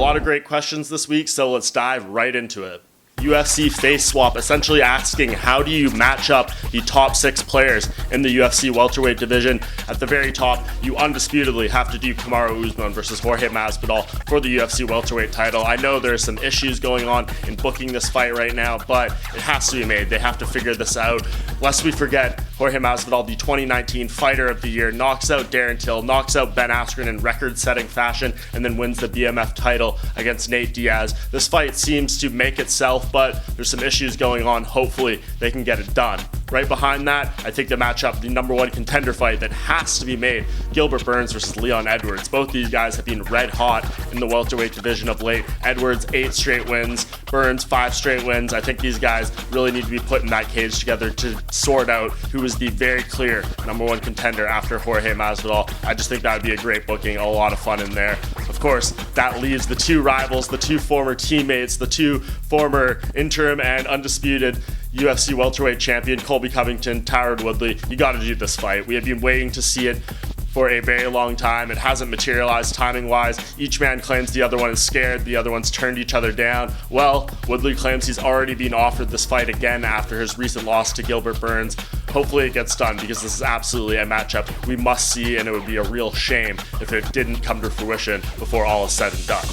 lot of great questions this week, so let's dive right into it. UFC face swap, essentially asking how do you match up the top 6 players in the UFC welterweight division. At the very top, you undisputedly have to do Kamaru Usman versus Jorge Masvidal for the UFC welterweight title. I know there's some issues going on in booking this fight right now, but it has to be made. They have to figure this out. Lest we forget, Jorge Masvidal, the 2019 Fighter of the Year, knocks out Darren Till, knocks out Ben Askren in record-setting fashion, and then wins the BMF title against Nate Diaz. This fight seems to make itself, but there's some issues going on. Hopefully they can get it done. Right behind that, I think the matchup, the number one contender fight that has to be made, Gilbert Burns versus Leon Edwards. Both these guys have been red hot in the welterweight division of late. Edwards 8 straight wins, Burns 5 straight wins. I think these guys really need to be put in that cage together to sort out who is the very clear number one contender after Jorge Masvidal. I just think that would be a great booking, a lot of fun in there. Of course, that leaves the 2 rivals, the 2 former teammates, the 2 former interim and undisputed UFC welterweight champion, Colby Covington, Tyron Woodley. You got to do this fight. We have been waiting to see it for a very long time. It hasn't materialized timing-wise. Each man claims the other one is scared. The other one's turned each other down. Well, Woodley claims he's already been offered this fight again after his recent loss to Gilbert Burns. Hopefully it gets done, because this is absolutely a matchup we must see, and it would be a real shame if it didn't come to fruition before all is said and done.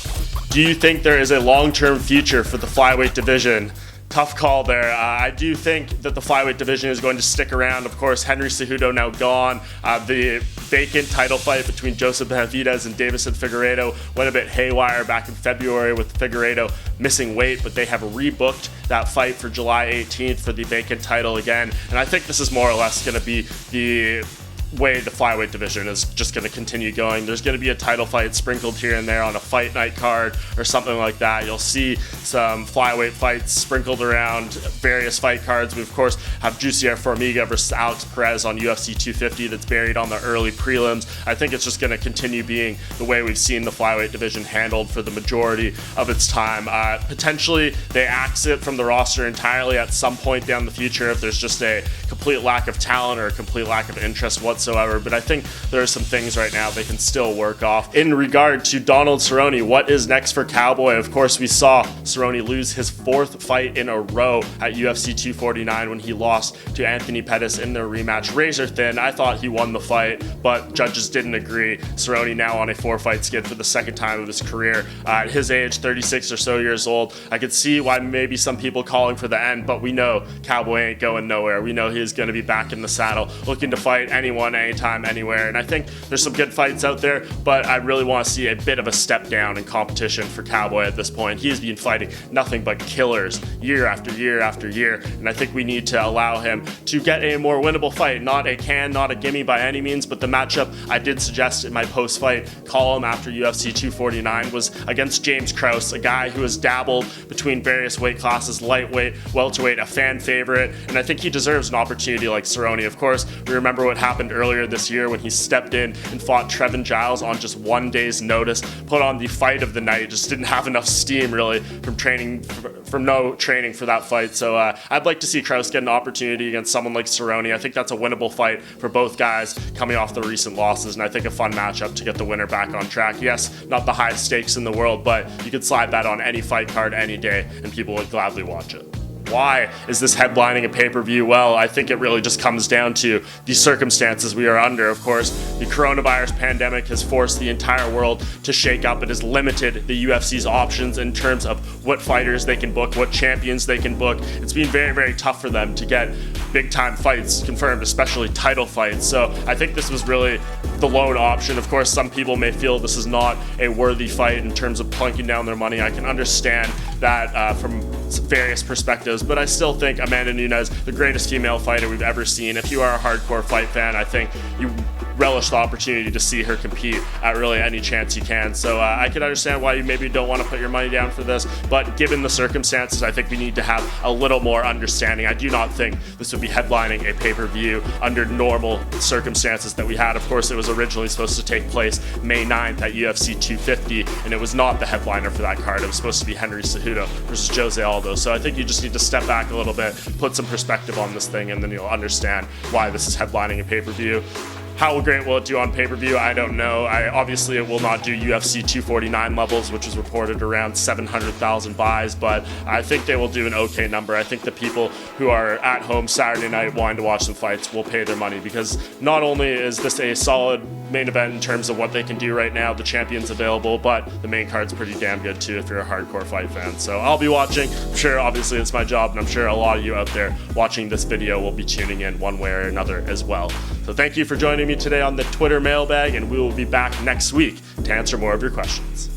Do you think there is a long-term future for the flyweight division? Tough call there. I do think that the flyweight division is going to stick around. Of course, Henry Cejudo now gone. The vacant title fight between Joseph Benavidez and Davison Figueiredo went a bit haywire back in February with Figueiredo missing weight, but they have rebooked that fight for July 18th for the vacant title again. And I think this is more or less going to be the way the flyweight division is just going to continue going. There's going to be a title fight sprinkled here and there on a fight night card or something like that. You'll see some flyweight fights sprinkled around various fight cards. We of course have Jussier Formiga versus Alex Perez on UFC 250 that's buried on the early prelims. I think it's just going to continue being the way we've seen the flyweight division handled for the majority of its time. Potentially they axe it from the roster entirely at some point down the future if there's just a complete lack of talent or a complete lack of interest whatsoever. But I think there are some things right now they can still work off. In regard to Donald Cerrone, what is next for Cowboy? Of course, we saw Cerrone lose his 4th fight in a row at UFC 249 when he lost to Anthony Pettis in their rematch. Razor thin. I thought he won the fight, but judges didn't agree. Cerrone now on a 4-fight skid for the 2nd time of his career. At his age, 36 or so years old, I could see why maybe some people calling for the end, but we know Cowboy ain't going nowhere. We know he's going to be back in the saddle, looking to fight anyone, anytime, anywhere. And I think there's some good fights out there, but I really want to see a bit of a step down in competition for Cowboy at this point. He's been fighting nothing but killers year after year after year, and I think we need to allow him to get a more winnable fight. Not a can, not a gimme by any means, but the matchup I did suggest in my post-fight column after UFC 249 was against James Krause, a guy who has dabbled between various weight classes, lightweight, welterweight, a fan favorite, and I think he deserves an opportunity like Cerrone. Of course, we remember what happened earlier this year when he stepped in and fought Trevin Giles on just 1 day's notice, put on the fight of the night, just didn't have enough steam really from no training for that fight. So I'd like to see Krause get an opportunity against someone like Cerrone. I think that's a winnable fight for both guys coming off the recent losses, and I think a fun matchup to get the winner back on track. Yes, not the highest stakes in the world, but you could slide that on any fight card any day and people would gladly watch it. Why is this headlining a pay-per-view? Well, I think it really just comes down to the circumstances we are under. Of course, the coronavirus pandemic has forced the entire world to shake up. It has limited the UFC's options in terms of what fighters they can book, what champions they can book. It's been very, very tough for them to get big-time fights confirmed, especially title fights. So I think this was really the lone option. Of course, some people may feel this is not a worthy fight in terms of plunking down their money. I can understand that from various perspectives, but I still think Amanda Nunes, the greatest female fighter we've ever seen. If you are a hardcore fight fan, I think you relish the opportunity to see her compete at really any chance you can. So I can understand why you maybe don't want to put your money down for this, but given the circumstances, I think we need to have a little more understanding. I do not think this would be headlining a pay-per-view under normal circumstances that we had. Of course, it was originally supposed to take place May 9th at UFC 250, and it was not the headliner for that card. It was supposed to be Henry Cejudo versus Jose Aldo. So I think you just need to step back a little bit, put some perspective on this thing, and then you'll understand why this is headlining a pay-per-view. How great will it do on pay-per-view? I don't know. Obviously it will not do UFC 249 levels, which is reported around 700,000 buys, but I think they will do an okay number. I think the people who are at home Saturday night wanting to watch some fights will pay their money, because not only is this a solid main event in terms of what they can do right now, the champion's available, but the main card's pretty damn good too if you're a hardcore fight fan. So I'll be watching. I'm sure obviously it's my job, and I'm sure a lot of you out there watching this video will be tuning in one way or another as well. So thank you for joining me today on the Twitter mailbag, and we will be back next week to answer more of your questions.